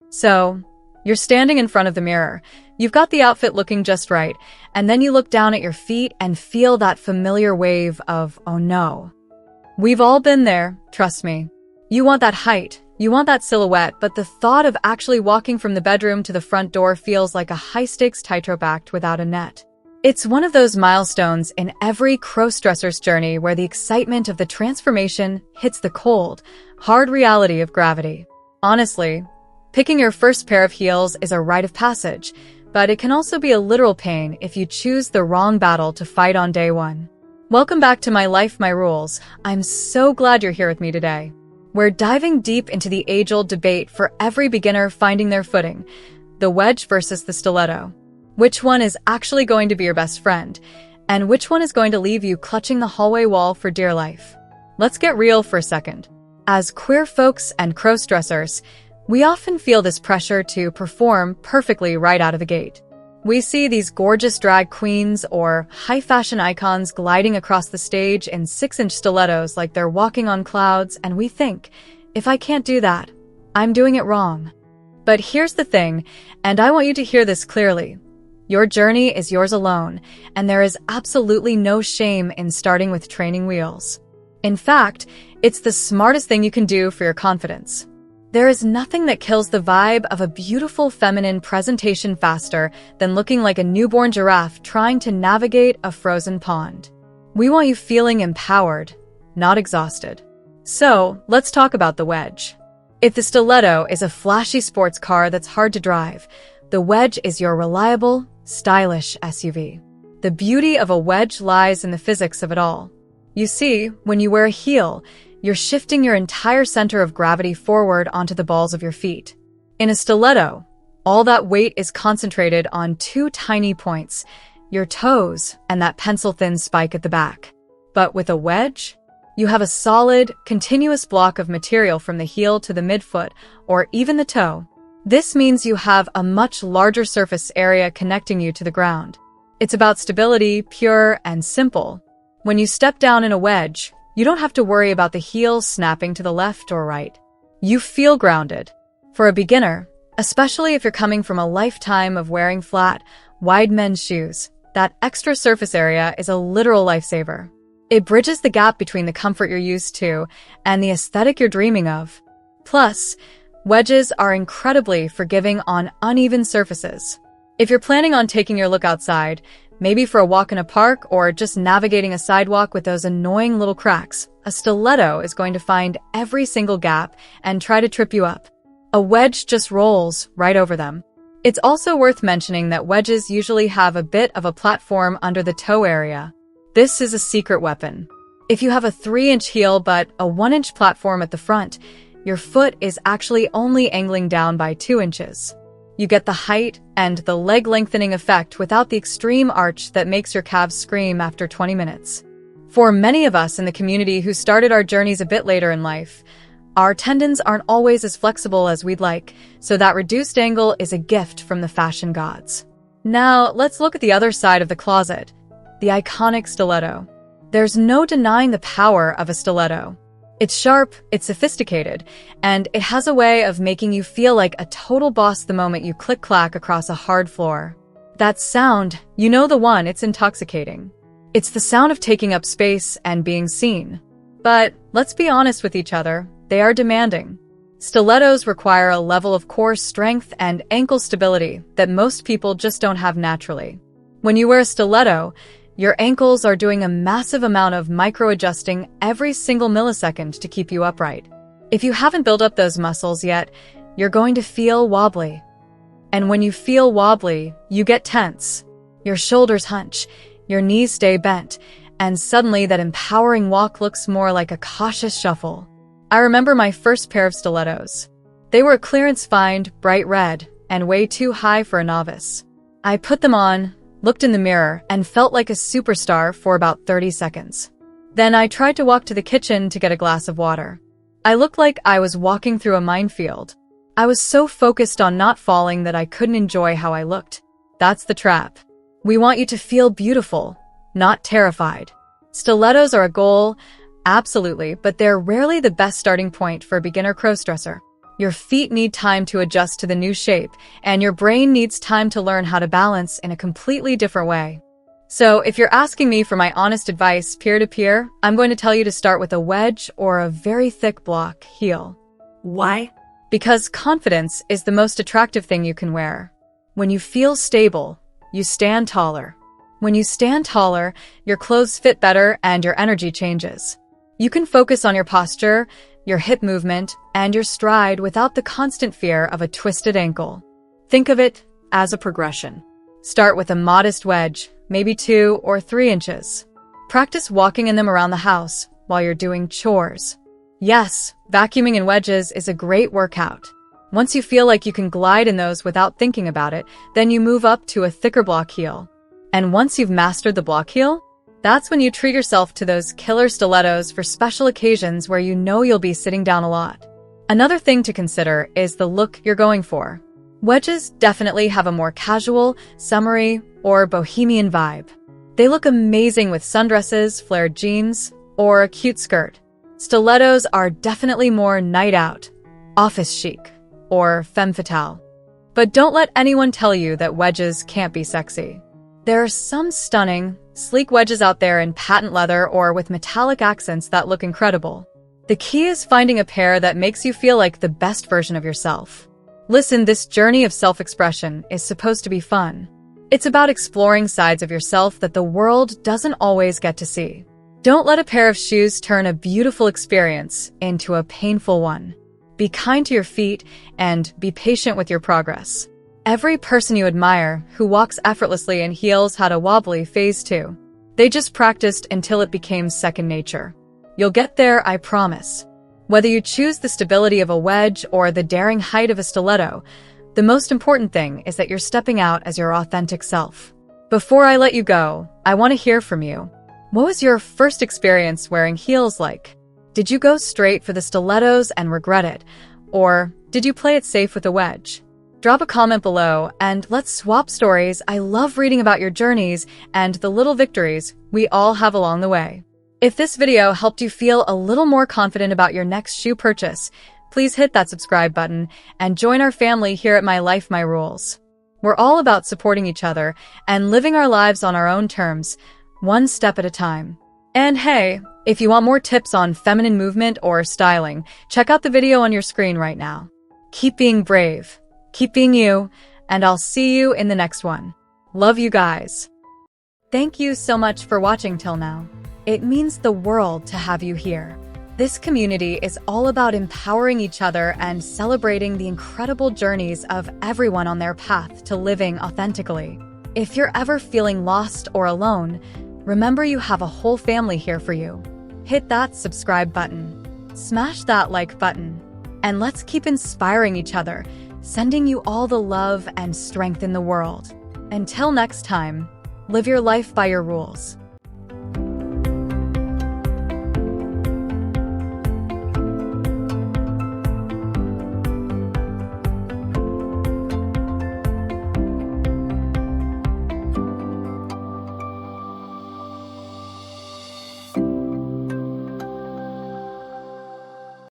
So, you're standing in front of the mirror. You've got the outfit looking just right, and then you look down at your feet and feel that familiar wave of, oh no. We've all been there, trust me. You want that height, you want that silhouette, but the thought of actually walking from the bedroom to the front door feels like a high-stakes tightrope act without a net. It's one of those milestones in every crossdresser's journey where the excitement of the transformation hits the cold, hard reality of gravity. Honestly, picking your first pair of heels is a rite of passage, but it can also be a literal pain if you choose the wrong battle to fight on day one. Welcome back to My Life, My Rules. I'm so glad you're here with me today. We're diving deep into the age-old debate for every beginner finding their footing, the wedge versus the stiletto. Which one is actually going to be your best friend, and which one is going to leave you clutching the hallway wall for dear life? Let's get real for a second. As queer folks and crossdressers, we often feel this pressure to perform perfectly right out of the gate. We see these gorgeous drag queens or high-fashion icons gliding across the stage in 6-inch stilettos like they're walking on clouds, and we think, if I can't do that, I'm doing it wrong. But here's the thing, and I want you to hear this clearly. Your journey is yours alone, and there is absolutely no shame in starting with training wheels. In fact, it's the smartest thing you can do for your confidence. There is nothing that kills the vibe of a beautiful feminine presentation faster than looking like a newborn giraffe trying to navigate a frozen pond. We want you feeling empowered, not exhausted. So, let's talk about the wedge. If the stiletto is a flashy sports car that's hard to drive, the wedge is your reliable, stylish SUV. The beauty of a wedge lies in the physics of it all. You see, when you wear a heel, you're shifting your entire center of gravity forward onto the balls of your feet. In a stiletto, all that weight is concentrated on two tiny points, your toes and that pencil-thin spike at the back. But with a wedge, you have a solid, continuous block of material from the heel to the midfoot or even the toe. This means you have a much larger surface area connecting you to the ground. It's about stability, pure and simple. When you step down in a wedge, you don't have to worry about the heel snapping to the left or right. You feel grounded. For a beginner, especially if you're coming from a lifetime of wearing flat, wide men's shoes, that extra surface area is a literal lifesaver. It bridges the gap between the comfort you're used to and the aesthetic you're dreaming of. Plus, wedges are incredibly forgiving on uneven surfaces. If you're planning on taking your look outside, maybe for a walk in a park or just navigating a sidewalk with those annoying little cracks, a stiletto is going to find every single gap and try to trip you up. A wedge just rolls right over them. It's also worth mentioning that wedges usually have a bit of a platform under the toe area. This is a secret weapon. If you have a 3-inch heel but a 1-inch platform at the front, your foot is actually only angling down by 2 inches. You get the height and the leg lengthening effect without the extreme arch that makes your calves scream after 20 minutes. For many of us in the community who started our journeys a bit later in life, our tendons aren't always as flexible as we'd like, so that reduced angle is a gift from the fashion gods. Now, let's look at the other side of the closet, the iconic stiletto. There's no denying the power of a stiletto. It's sharp, it's sophisticated, and it has a way of making you feel like a total boss the moment you click-clack across a hard floor. That sound, you know the one, it's intoxicating. It's the sound of taking up space and being seen. But let's be honest with each other, they are demanding. Stilettos require a level of core strength and ankle stability that most people just don't have naturally. When you wear a stiletto, your ankles are doing a massive amount of micro-adjusting every single millisecond to keep you upright. If you haven't built up those muscles yet, you're going to feel wobbly. And when you feel wobbly, you get tense. Your shoulders hunch, your knees stay bent, and suddenly that empowering walk looks more like a cautious shuffle. I remember my first pair of stilettos. They were a clearance find, bright red, and way too high for a novice. I put them on, looked in the mirror, and felt like a superstar for about 30 seconds. Then I tried to walk to the kitchen to get a glass of water. I looked like I was walking through a minefield. I was so focused on not falling that I couldn't enjoy how I looked. That's the trap. We want you to feel beautiful, not terrified. Stilettos are a goal, absolutely, but they're rarely the best starting point for a beginner crossdresser. Your feet need time to adjust to the new shape, and your brain needs time to learn how to balance in a completely different way. So, if you're asking me for my honest advice peer-to-peer, I'm going to tell you to start with a wedge or a very thick block heel. Why? Because confidence is the most attractive thing you can wear. When you feel stable, you stand taller. When you stand taller, your clothes fit better and your energy changes. You can focus on your posture, your hip movement, and your stride without the constant fear of a twisted ankle. Think of it as a progression. Start with a modest wedge, maybe 2 or 3 inches. Practice walking in them around the house while you're doing chores. Yes, vacuuming in wedges is a great workout. Once you feel like you can glide in those without thinking about it, then you move up to a thicker block heel. And once you've mastered the block heel, that's when you treat yourself to those killer stilettos for special occasions where you know you'll be sitting down a lot. Another thing to consider is the look you're going for. Wedges definitely have a more casual, summery, or bohemian vibe. They look amazing with sundresses, flared jeans, or a cute skirt. Stilettos are definitely more night out, office chic, or femme fatale. But don't let anyone tell you that wedges can't be sexy. There are some stunning, sleek wedges out there in patent leather or with metallic accents that look incredible. The key is finding a pair that makes you feel like the best version of yourself. Listen, this journey of self-expression is supposed to be fun. It's about exploring sides of yourself that the world doesn't always get to see. Don't let a pair of shoes turn a beautiful experience into a painful one. Be kind to your feet and be patient with your progress. Every person you admire who walks effortlessly in heels had a wobbly phase too. They just practiced until it became second nature. You'll get there, I promise. Whether you choose the stability of a wedge or the daring height of a stiletto, the most important thing is that you're stepping out as your authentic self. Before I let you go, I want to hear from you. What was your first experience wearing heels like? Did you go straight for the stilettos and regret it? Or did you play it safe with a wedge? Drop a comment below and let's swap stories. I love reading about your journeys and the little victories we all have along the way. If this video helped you feel a little more confident about your next shoe purchase, please hit that subscribe button and join our family here at My Life, My Rules. We're all about supporting each other and living our lives on our own terms, one step at a time. And hey, if you want more tips on feminine movement or styling, check out the video on your screen right now. Keep being brave, keep being you, and I'll see you in the next one. Love you guys. Thank you so much for watching till now. It means the world to have you here. This community is all about empowering each other and celebrating the incredible journeys of everyone on their path to living authentically. If you're ever feeling lost or alone, remember you have a whole family here for you. Hit that subscribe button, smash that like button, and let's keep inspiring each other, sending you all the love and strength in the world. Until next time, live your life by your rules.